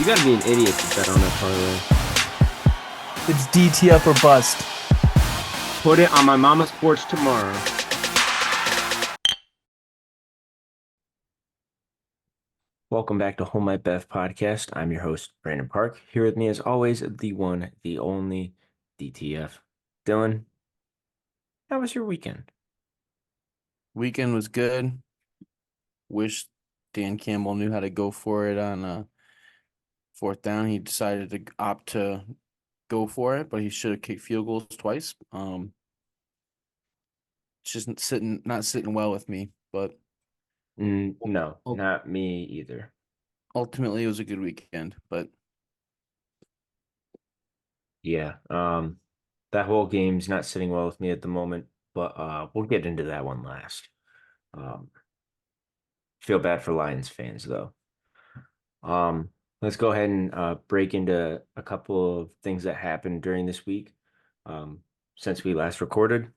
gotta be an idiot to bet on that parlay. It's DTF or bust. Put it on my mama's porch tomorrow. Welcome back to Hold My Bev Podcast. I'm your host, Brandon Park. Here with me, as always, the one, the only DTF. Dylan, how was your weekend? Weekend was good. Wish Dan Campbell knew how to go for it on fourth down. He decided to opt to go for it, but he should have kicked field goals twice. It's just not sitting well with me, but No, not me either. ultimately it was a good weekend. But Yeah, that whole game's not sitting well with me at the moment, but we'll get into that one last. Feel bad for Lions fans though. Let's go ahead and break into a couple of things that happened during this week. Since we last recorded,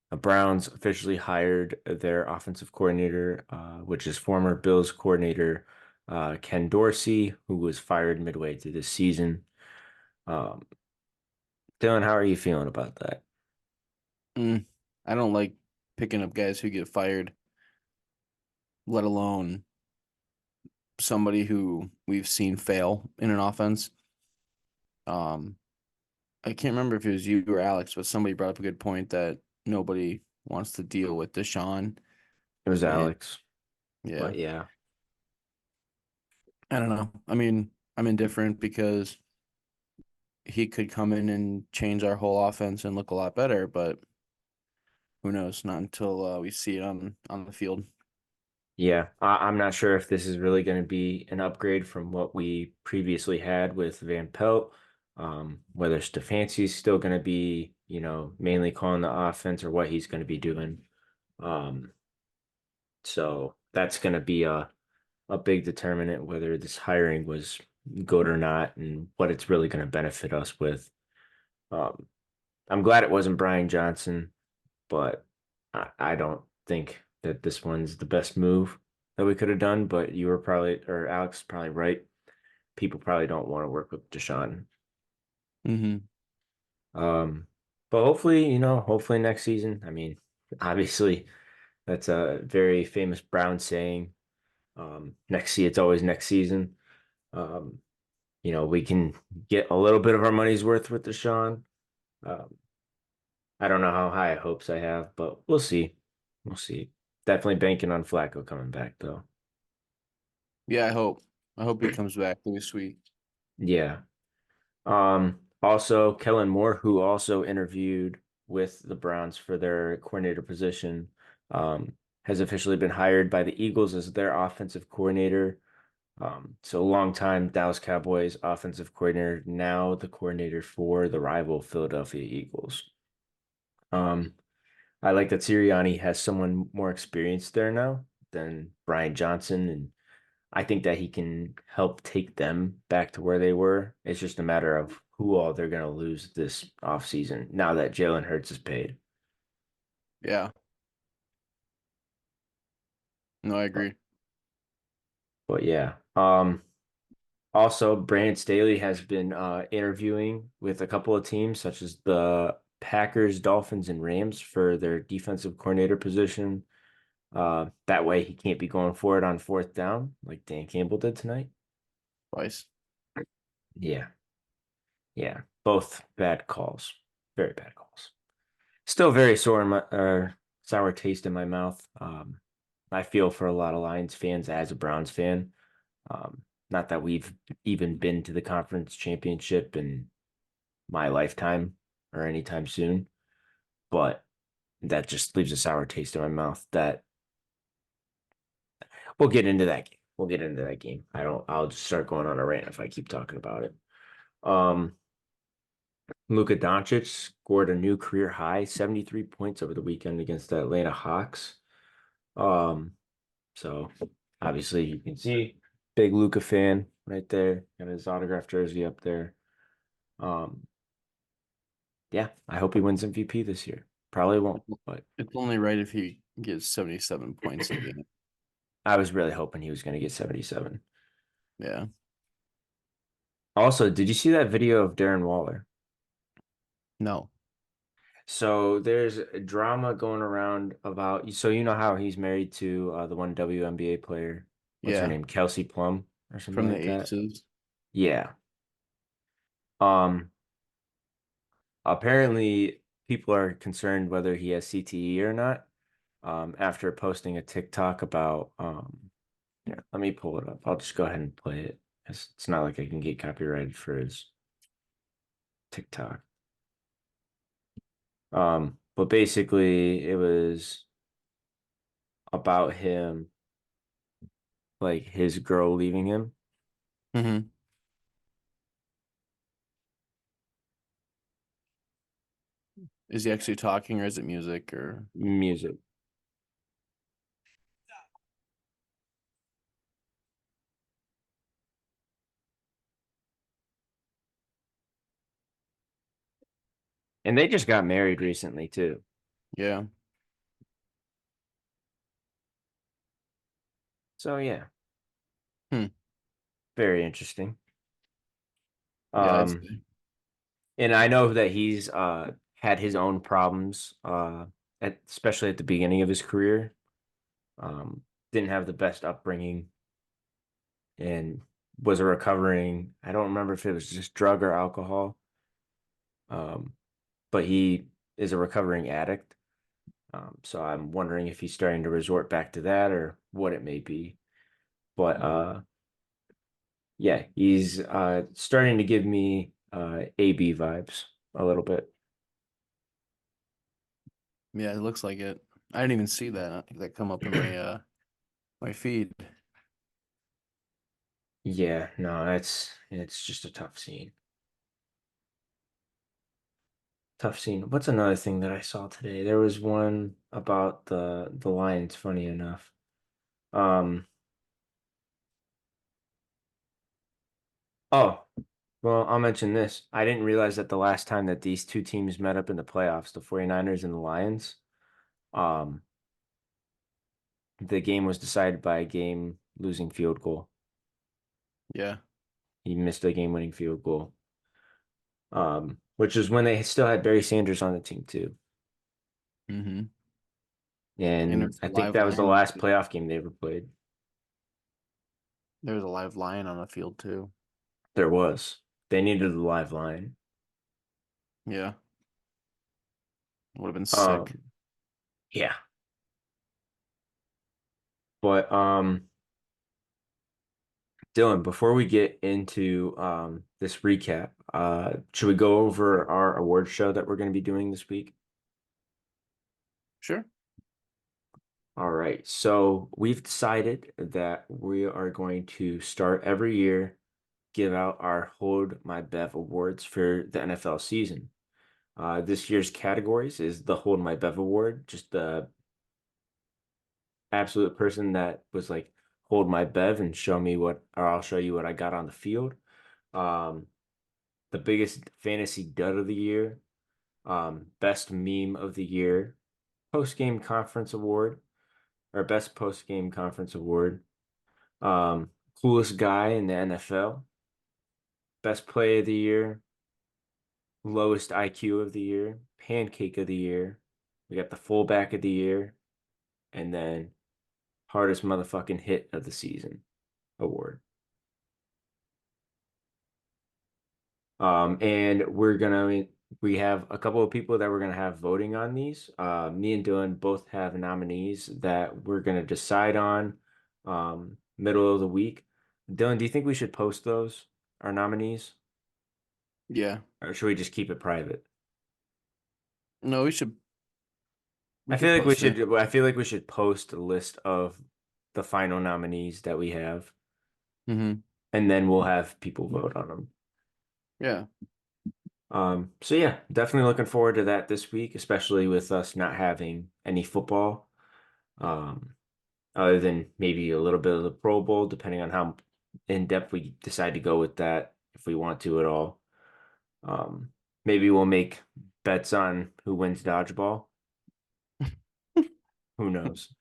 the Browns officially hired their offensive coordinator, which is former Bills coordinator Ken Dorsey, who was fired midway through the season. Dylan, how are you feeling about that? I don't like picking up guys who get fired, let alone somebody who we've seen fail in an offense. I can't remember if it was you or Alex, but somebody brought up a good point that nobody wants to deal with Deshaun. It was And Alex, yeah, but yeah, I don't know. I mean, I'm indifferent because he could come in and change our whole offense and look a lot better, but who knows? Not until we see it on the field. yeah. I'm not sure if this is really going to be an upgrade from what we previously had with Van Pelt. Whether Stefanski's still going to be, mainly calling the offense or what he's going to be doing. Um, so that's going to be a big determinant whether this hiring was good or not and what it's really going to benefit us with. Um, I'm glad it wasn't Brian Johnson, but I don't think that this one's the best move that we could have done. But you were probably, or Alex is probably right. People probably don't want to work with Deshaun. Mm-hmm. But hopefully, hopefully next season. I mean, obviously, that's a very famous Brown saying. It's always next season. Um, we can get a little bit of our money's worth with Deshaun. Um, I don't know how high hopes I have, but we'll see. We'll see. Definitely banking on Flacco coming back though. Yeah, I hope. I hope he comes back this week. Yeah. Also Kellen Moore, who also interviewed with the Browns for their coordinator position, has officially been hired by the Eagles as their offensive coordinator. So longtime Dallas Cowboys offensive coordinator, now the coordinator for the rival Philadelphia Eagles. I like that Sirianni has someone more experienced there now than Brian Johnson, and I think that he can help take them back to where they were. It's just a matter of who all they're going to lose this offseason now that Jalen Hurts is paid. Yeah. No, I But, agree. but yeah. Also, Brandon Staley has been interviewing with a couple of teams, such as the Packers, Dolphins, and Rams for their defensive coordinator position. That way he can't be going for it on fourth down like Dan Campbell did tonight. Twice. Yeah. Yeah. Both bad calls. Very bad calls. Still very sore in my sour taste in my mouth. I feel for a lot of Lions fans as a Browns fan. Not that we've even been to the conference championship in my lifetime or anytime soon, but that just leaves a sour taste in my mouth that we'll get into that game. We'll get into that game. I'll just start going on a rant if I keep talking about it. Um, Luka Doncic scored a new career high, 73 points over the weekend against the Atlanta Hawks. Um, so obviously you can see big Luka fan right there. Got his autographed jersey up there. Um, yeah, I hope he wins MVP this year. Probably won't, but It's only right if he gets 77 points a game. I was really hoping he was going to get 77. Yeah. Also, did you see that video of Darren Waller? No. So there's a drama going around about, so you know how he's married to the one WNBA player. What's her Yeah. name? Kelsey Plum or something From the like that. Aces. Yeah. Um, Apparently people are concerned whether he has CTE or not. After posting a TikTok about yeah, let me pull it up. I'll just go ahead and play it. It's not like I can get copyrighted for his TikTok. But basically it was about him, like his girl leaving him. Mm-hmm. Is he actually talking or is it music or Music. And they just got married recently too. yeah. So yeah, Hmm. very interesting. Yeah, I'd Um, say. and I know that he's had his own problems especially at the beginning of his career. Um, didn't have the best upbringing and was a recovering, I don't remember if it was just drug or alcohol. Um, but he is a recovering addict. So I'm wondering if he's starting to resort back to that or what it may be. But yeah, he's starting to give me AB vibes a little bit. Yeah, it looks like it. I didn't even see that come up in my my feed. Yeah, no, it's just a tough scene. Tough scene. What's another thing that I saw today? There was one about the Lions, funny enough. Um, oh, well, I'll mention this. I didn't realize that the last time that these two teams met up in the playoffs, the 49ers and the Lions, um, the game was decided by a game losing field goal. Yeah. He missed a game-winning field goal. Which is when they still had Barry Sanders on the team too. Mm-hmm. And And there's a I think live that was the lion on the last field. playoff game they ever played. There's a live lion on the field too. There was. They needed a live line. Yeah. Would have been sick. Um, yeah. But Dylan, before we get into this recap, should we go over our award show that we're going to be doing this week? Sure. All right. So we've decided that we are going to start every year, give out our Hold My Bev awards for the NFL season. This year's categories is the Hold My Bev Award, just the absolute person that was like, hold my bev and show me what, or I'll show you what I got on the field. Um, the biggest fantasy dud of the year, best meme of the year, post game conference award, or best post game conference award, coolest guy in the NFL, best play of the year, lowest IQ of the year, pancake of the year. We got the fullback of the year, and then hardest motherfucking hit of the season award. And we have a couple of people that we're gonna have voting on these. Me and Dylan both have nominees that we're gonna decide on middle of the week. Dylan, do you think we should post those, our nominees, Yeah. or should we just keep it private? No, we could We post it. should. I feel like we should post a list of the final nominees that we have, Mm-hmm. and then we'll have people vote on them. Yeah. So yeah, definitely looking forward to that this week, especially with us not having any football, um, other than maybe a little bit of the Pro Bowl, depending on how in depth we decide to go with that, if we want to at all. Um, Maybe we'll make bets on who wins dodgeball. Who knows?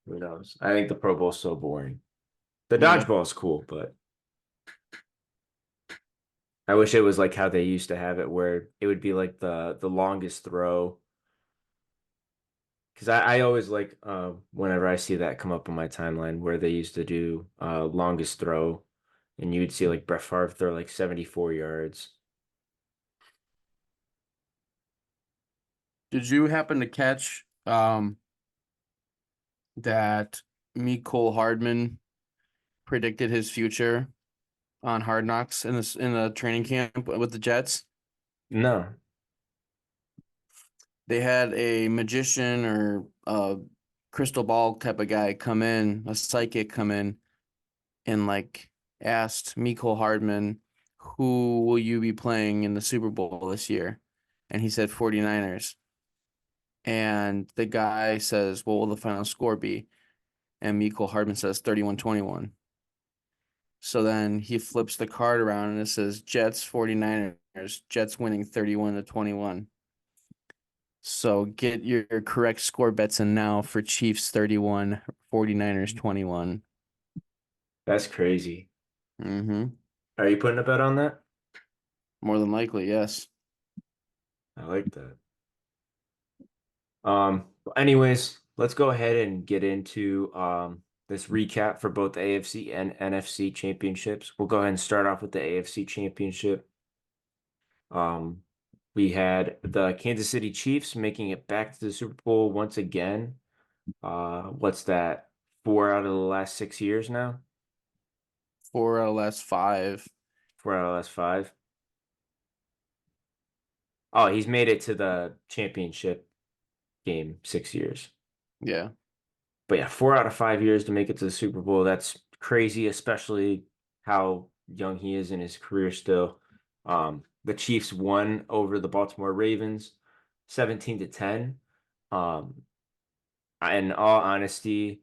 Who knows? I think the Pro Bowl's so boring. The Yeah. dodgeball is cool, but I wish it was like how they used to have it, where it would be like the longest throw. Because I always like whenever I see that come up on my timeline where they used to do longest throw, and you would see like Brett Favre throw like 74 yards. Did you happen to catch that Mecole Hardman predicted his future on Hard Knocks in the training camp with the Jets? No. They had a magician or a crystal ball type of guy come in, a psychic come in, and like asked Mecole Hardman, who will you be playing in the Super Bowl this year? And he said 49ers. And the guy says, what will the final score be? And Mecole Hardman says 31-21. So then he flips the card around and it says Jets 49ers, Jets winning 31-21. So get your correct score bets in now for Chiefs 31, 49ers 21. That's crazy. Mm-hmm. Are you putting a bet on that? More than likely, yes. I like that. Anyways, let's go ahead and get into this recap for both the AFC and NFC championships. We'll go ahead and start off with the AFC championship. Um, we had the Kansas City Chiefs making it back to the Super Bowl once again. What's that? 4 out of the last 6 years now? 4 out of the last 5. 4 out of the last five. Oh, he's made it to the championship game 6 years. Yeah. But yeah, 4 out of 5 years to make it to the Super Bowl. That's crazy, especially how young he is in his career still. The Chiefs won over the Baltimore Ravens 17-10. Um, in all honesty,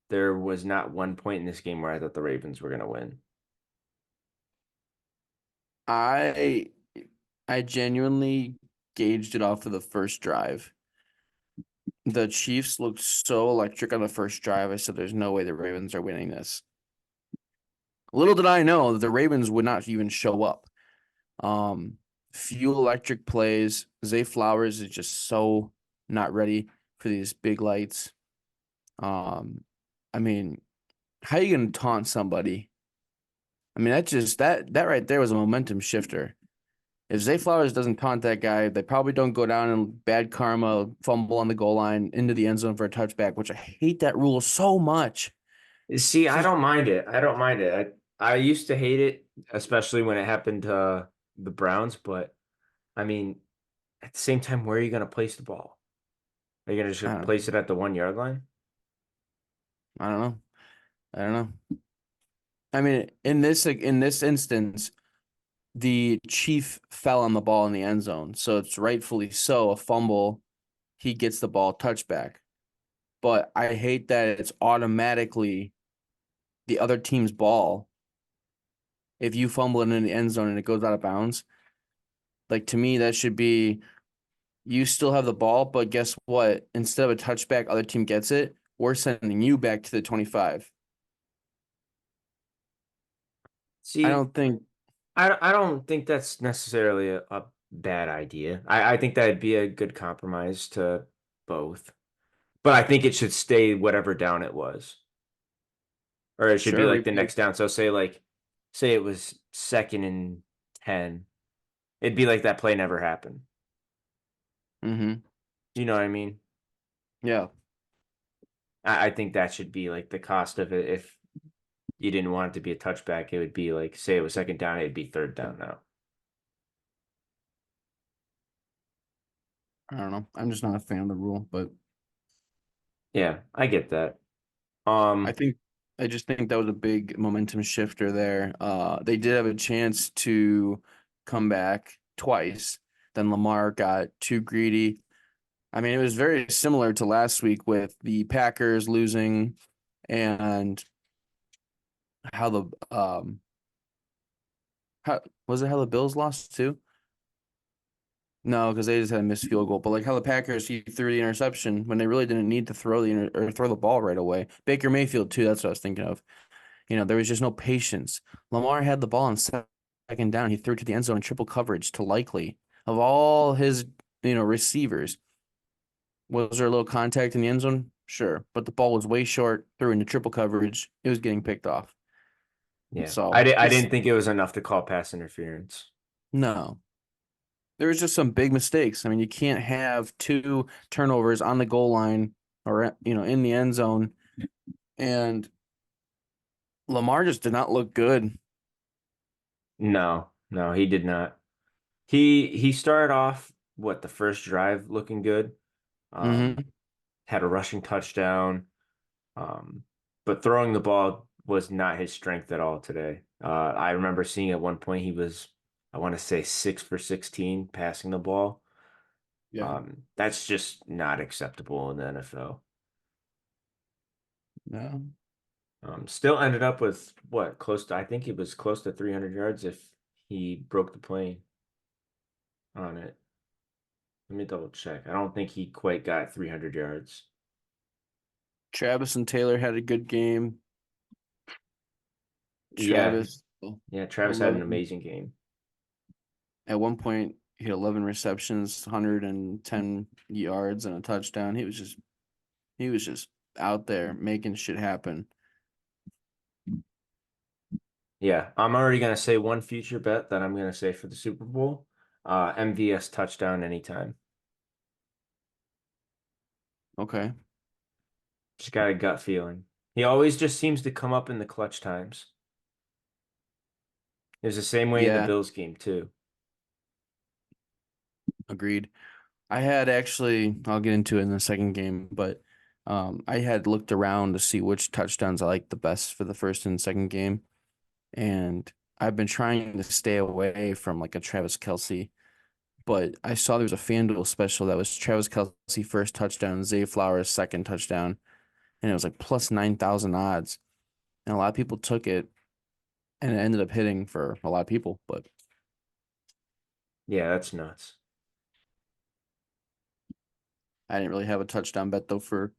there was not one point in this game where I thought the Ravens were going to win. I I genuinely gauged it off of the first drive. The Chiefs looked so electric on the first drive. I said, there's no way the Ravens are winning this. Little did I know that the Ravens would not even show up. Few electric plays. Zay Flowers is just so not ready for these big lights. I mean, how are you gonna taunt somebody? I mean, that right there was a momentum shifter. If Zay Flowers doesn't taunt that guy, they probably don't go down in bad karma, fumble on the goal line into the end zone for a touchback, which I hate that rule so much. See, I Just don't mind it. I don't mind it. I used to hate it, especially when it happened to the Browns. But I mean, at the same time, where are you going to place the ball? Are you going to I just don't, place it at the 1 yard line? I don't know. I don't know. I mean, in this instance, the Chief fell on the ball in the end zone, so it's rightfully so a fumble. He gets the ball touchback, but I hate that it's automatically the other team's ball if you fumble it in the end zone and it goes out of bounds. Like to me, that should be you still have the ball, but guess what? Instead of a touchback, other team gets it. We're sending you back to the 25. I See, don't think I don't think that's necessarily a bad idea. I think that'd be a good compromise to both. But I think it should stay whatever down it was. Or it should be sure like the replay. next down. So say it was 2nd and 10. It'd be like that play never happened. Mm-hmm. You know what I mean? Yeah. I think that should be like the cost of it. If you didn't want it to be a touchback, it would be like, say it was 2nd down, it'd be 3rd down now. I don't know. I'm just not a fan of the rule, but Yeah, I get that. I Um, think I just think that was a big momentum shifter there. They did have a chance to come back twice. Then Lamar got too greedy. I mean, it was very similar to last week with the Packers losing and how the how was it how the Bills lost too? No, because they just had a missed field goal. But like how the Packers he threw the interception when they really didn't need to throw the ball right away. Baker Mayfield too. That's what I was thinking of. There was just no patience. Lamar had the ball in second down. He threw it to the end zone in triple coverage to Likely. Of all his, receivers, was there a little contact in the end zone? Sure. But the ball was way short, threw into triple coverage. It was getting picked off. Yeah. So I just didn't think it was enough to call pass interference. no. There was just some big mistakes. I mean, you can't have two turnovers on the goal line or in the end zone. And Lamar just did not look good. No, no, he did not. He started off the first drive looking good. Um, Mm-hmm. had a rushing touchdown. Um, but throwing the ball was not his strength at all today. I remember seeing at one point he was, I want to say 6 for 16 passing the ball. Yeah. That's just not acceptable in the NFL. No. Still ended up with close to, I think he was close to 300 yards if he broke the plane on it. Let me double check. I don't think he quite got 300 yards. Travis and Taylor had a good game. Yeah, Travis, yeah, Travis had an 11. amazing game. At one point, he had 11 receptions, 110 yards, and a touchdown. He was just out there making shit happen. Yeah, I'm already gonna say one future bet that I'm gonna say for the Super Bowl. MVS touchdown anytime. Okay. Just got a gut feeling. He always just seems to come up in the clutch times. It was the same way in the Yeah, Bills game too. agreed. I had actually, I'll get into it in the second game, but I had looked around to see which touchdowns I liked the best for the first and second game. And I've been trying to stay away from like a Travis Kelce, but I saw there was a FanDuel special that was Travis Kelce first touchdown, Zay Flowers second touchdown, and it was like plus 9,000 odds. And a lot of people took it, and it ended up hitting for a lot of people, but Yeah, that's nuts. I didn't really have a touchdown bet though for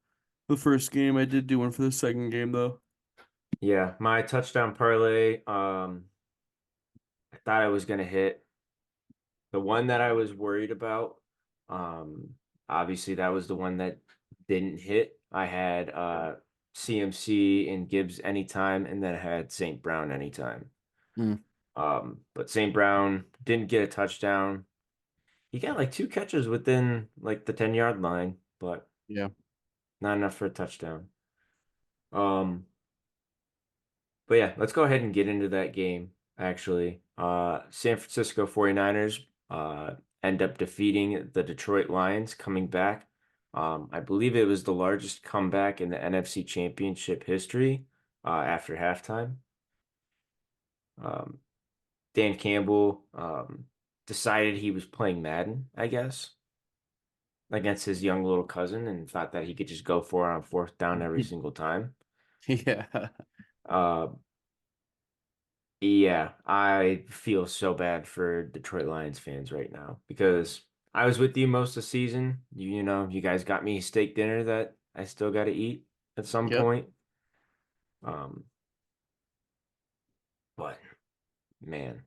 the first game. I did do one for the second game though. Yeah, my touchdown parlay, I thought I was gonna hit. The one that I was worried about, um, obviously that was the one that didn't hit. I had CMC and Gibbs anytime, and then I had St. Brown anytime. Mm, But St. Brown didn't get a touchdown. He got like two catches within like the 10-yard line, but yeah. not enough for a touchdown. Um, but yeah, let's go ahead and get into that game, actually. San Francisco 49ers end up defeating the Detroit Lions, coming back. I believe it was the largest comeback in the NFC Championship history after halftime. Um, Dan Campbell decided he was playing Madden, I guess, against his young little cousin and thought that he could just go for it on fourth down every single time. Yeah. Uh, yeah, I feel so bad for Detroit Lions fans right now because I was with you most of the season. You guys got me a steak dinner that I still got to eat at some Yep. point. Um, but man,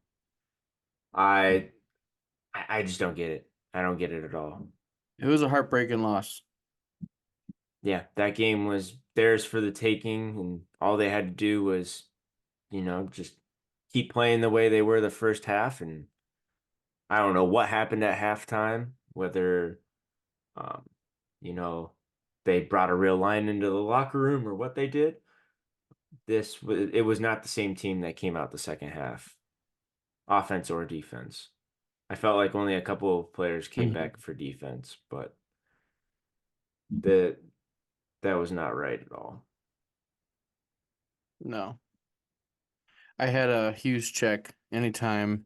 I I just don't get it. I don't get it at all. It was a heartbreaking loss. Yeah, that game was theirs for the taking, and all they had to do was, just keep playing the way they were the first half. And I don't know what happened at halftime, whether, um, you know, they brought a real line into the locker room or what they did. It was not the same team that came out the second half, offense or defense. I felt like only a couple of players came Mhm. back for defense, but that that was not right at all. No. I had a huge check anytime,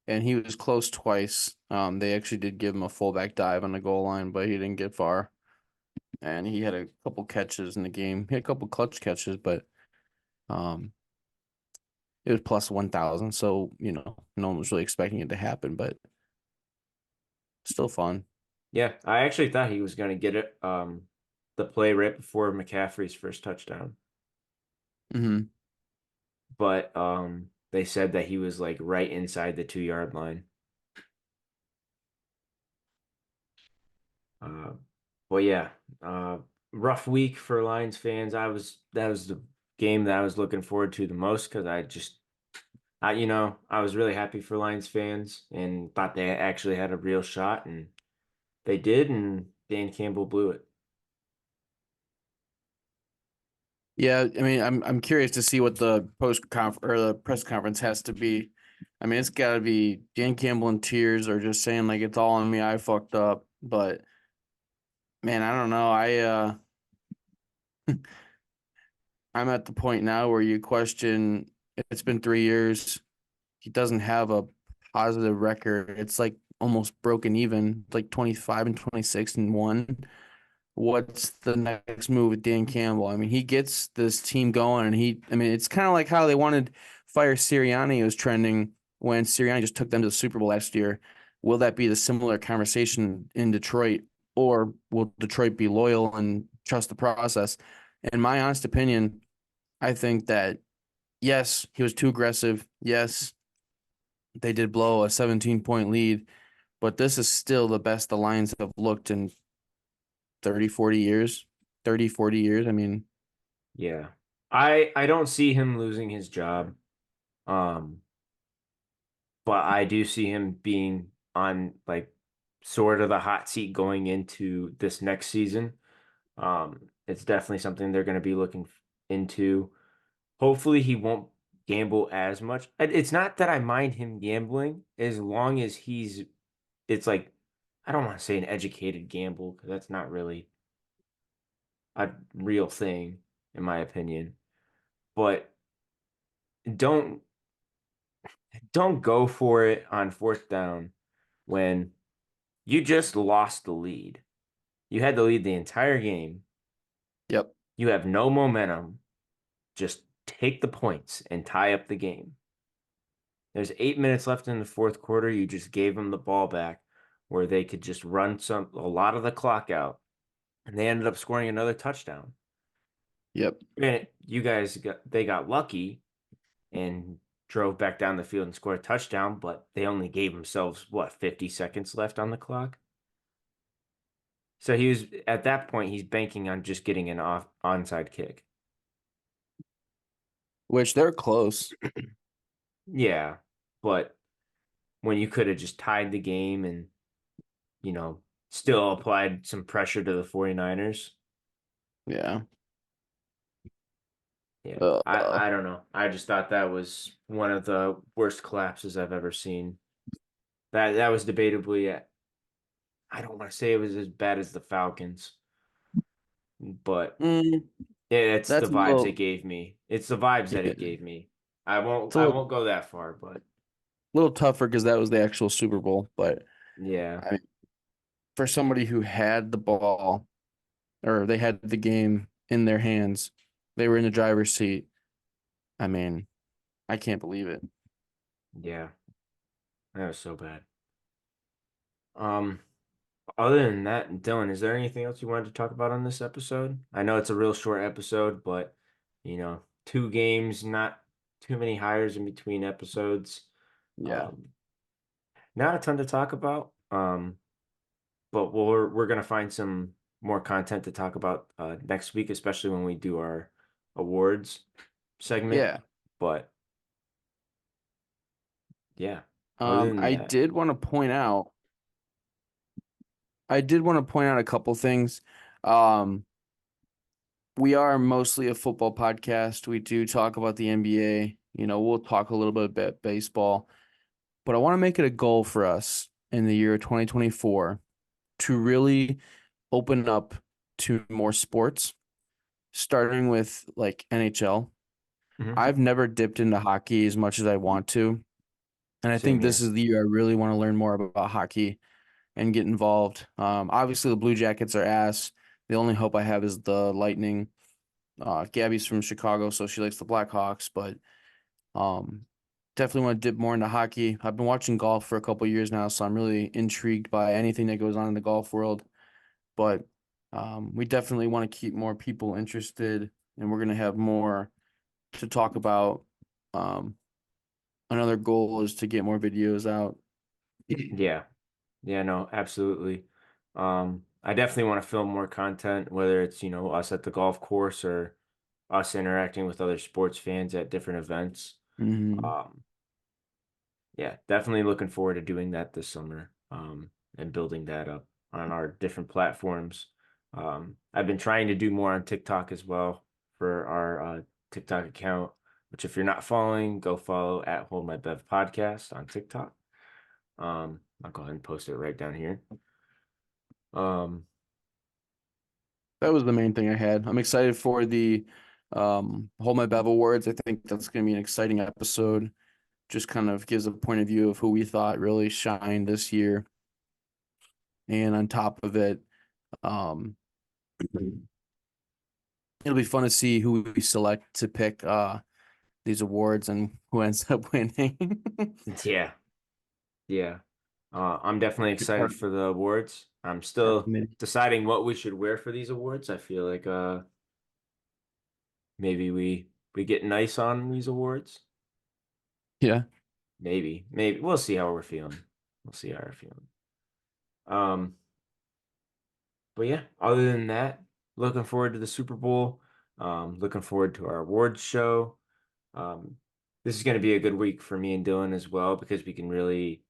and he was close twice. They actually did give him a fullback dive on the goal line, but he didn't get far. And he had a couple catches in the game. He had a couple clutch catches, but um, it was plus 1,000. So, no one was really expecting it to happen, but still fun. Yeah, I actually thought he was going to get it. The play right before McCaffrey's first touchdown, Hmm. but They said that he was like right inside the 2 yard line. Uh, but yeah, uh, rough week for Lions fans. That was the game that I was looking forward to the most because I was really happy for Lions fans and thought they actually had a real shot, and they did, and Dan Campbell blew it. Yeah, I mean, I'm curious to see what the post conf or the press conference has to be. I mean, it's got to be Dan Campbell in tears or just saying like it's all on me, I fucked up. But man, I don't know. I'm at the point now where you question. It's been 3 years. He doesn't have a positive record. It's like almost broken even. It's like 25 and 26 and one. What's the next move with Dan Campbell? I mean, he gets this team going, and I mean, it's kind of like how they wanted fire Sirianni was trending when Sirianni just took them to the Super Bowl last year. Will that be the similar conversation in Detroit, or will Detroit be loyal and trust the process? In my honest opinion, I think that yes, he was too aggressive. Yes, they did blow a 17-point lead, but this is still the best the Lions have looked in 30, 40 years. 30, 40 years. I mean, Yeah. I don't see him losing his job. Um, but I do see him being on like sort of the hot seat going into this next season. It's definitely something they're going to be looking into. Hopefully, he won't gamble as much. It's not that I mind him gambling as long as it's like, I don't want to say an educated gamble because that's not really a real thing, in my opinion. But don't don't go for it on fourth down when you just lost the lead. You had the lead the entire game. yep, You have no momentum. Just take the points and tie up the game. There's 8 minutes left in the fourth quarter. You just gave them the ball back where they could just run a lot of the clock out, and they ended up scoring another touchdown. yep, Granted, they got lucky and drove back down the field and scored a touchdown, but they only gave themselves what, 50 seconds left on the clock. So he was at that point he's banking on just getting an onside kick. which they're close. Yeah, but when you could have just tied the game and, still applied some pressure to the 49ers. Yeah. Yeah, Uh, I don't know. I just thought that was one of the worst collapses I've ever seen. That was debatably, I don't want to say it was as bad as the Falcons, but mm, it's the that's a vibes it little, gave me. It's the vibes that yeah, it gave me. it's I won't go that far, but little tougher because that was the actual Super Bowl. But yeah, I mean, for somebody who had the ball or they had the game in their hands, they were in the driver's seat. I mean, I can't believe it. yeah, that was so bad. Um, Other than that, Dylan, is there anything else you wanted to talk about on this episode? I know it's a real short episode, but 2 games, not too many hires in between episodes. Yeah. Um, Not a ton to talk about. But we're gonna find some more content to talk about next week, especially when we do our awards segment. Yeah. But yeah, other than that, I did want to point out a couple things. Um, we are mostly a football podcast. We do talk about the NBA. We'll talk a little bit about baseball, but I want to make it a goal for us in the year 2024 to really open up to more sports, starting with like NHL. Mhm. I've never dipped into hockey as much as I want to, and I Same think this here. is the year I really want to learn more about hockey and get involved. Obviously, the Blue Jackets are ass. The only hope I have is the Lightning. Gabby's from Chicago, so she likes the Blackhawks, but um, definitely want to dip more into hockey. I've been watching golf for a couple years now, so I'm really intrigued by anything that goes on in the golf world. But we definitely want to keep more people interested, and we're going to have more to talk about. Um, another goal is to get more videos out. Yeah. Yeah, no, absolutely. I definitely want to film more content, whether it's, us at the golf course or us interacting with other sports fans at different events. Mm-hmm. Um, yeah, definitely looking forward to doing that this summer, and building that up on our different platforms. I've been trying to do more on TikTok as well for our TikTok account, which if you're not following, go follow at Hold My Bev Podcast on TikTok. I'll go ahead and post it right down here. Um, That was the main thing I had. I'm excited for the Hold My Bev Awards. I think that's going to be an exciting episode. Just kind of gives a point of view of who we thought really shined this year. And on top of it, um, it'll be fun to see who we select to pick these awards and who ends up winning. yeah, yeah. I'm definitely excited for the awards. I'm Our still committee. deciding what we should wear for these awards. I feel like maybe we get nice on these awards. Yeah. Maybe we'll see how we're feeling. We'll see how we're feeling. Um, but yeah, other than that, looking forward to the Super Bowl. Looking forward to our awards show. Um, this is going to be a good week for me and Dylan as well because we can really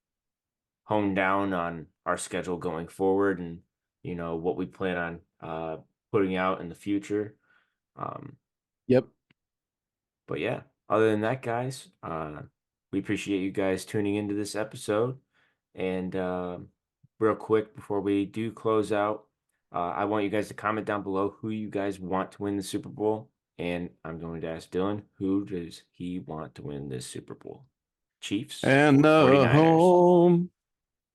hone down on our schedule going forward and what we plan on putting out in the future. Um, Yep. but yeah, other than that, guys, we appreciate you guys tuning into this episode. And real quick before we do close out, I want you guys to comment down below who you guys want to win the Super Bowl. And I'm going to ask Dylan, who does he want to win this Super Bowl? Chiefs And or the 49ers? home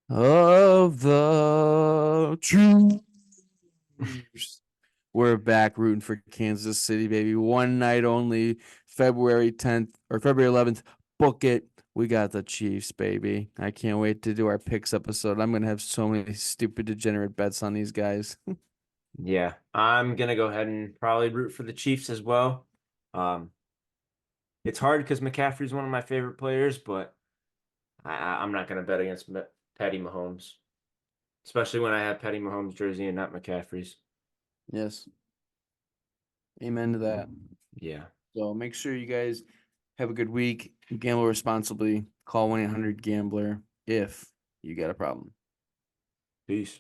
of the Chiefs. We're back rooting for Kansas City, baby. One night only, February 10th or February 11th. Book it. We got the Chiefs, baby. I can't wait to do our picks episode. I'm going to have so many stupid, degenerate bets on these guys. Yeah, I'm gonna go ahead and probably root for the Chiefs as well. Um, it's hard because McCaffrey's one of my favorite players, but I'm not gonna bet against Patty Mahomes, especially when I have Patty Mahomes jersey and not McCaffrey's. Yes. Amen to that. Yeah, So make sure you guys have a good week. Gamble responsibly. Call 1-800-GAMBLER if you got a problem. peace.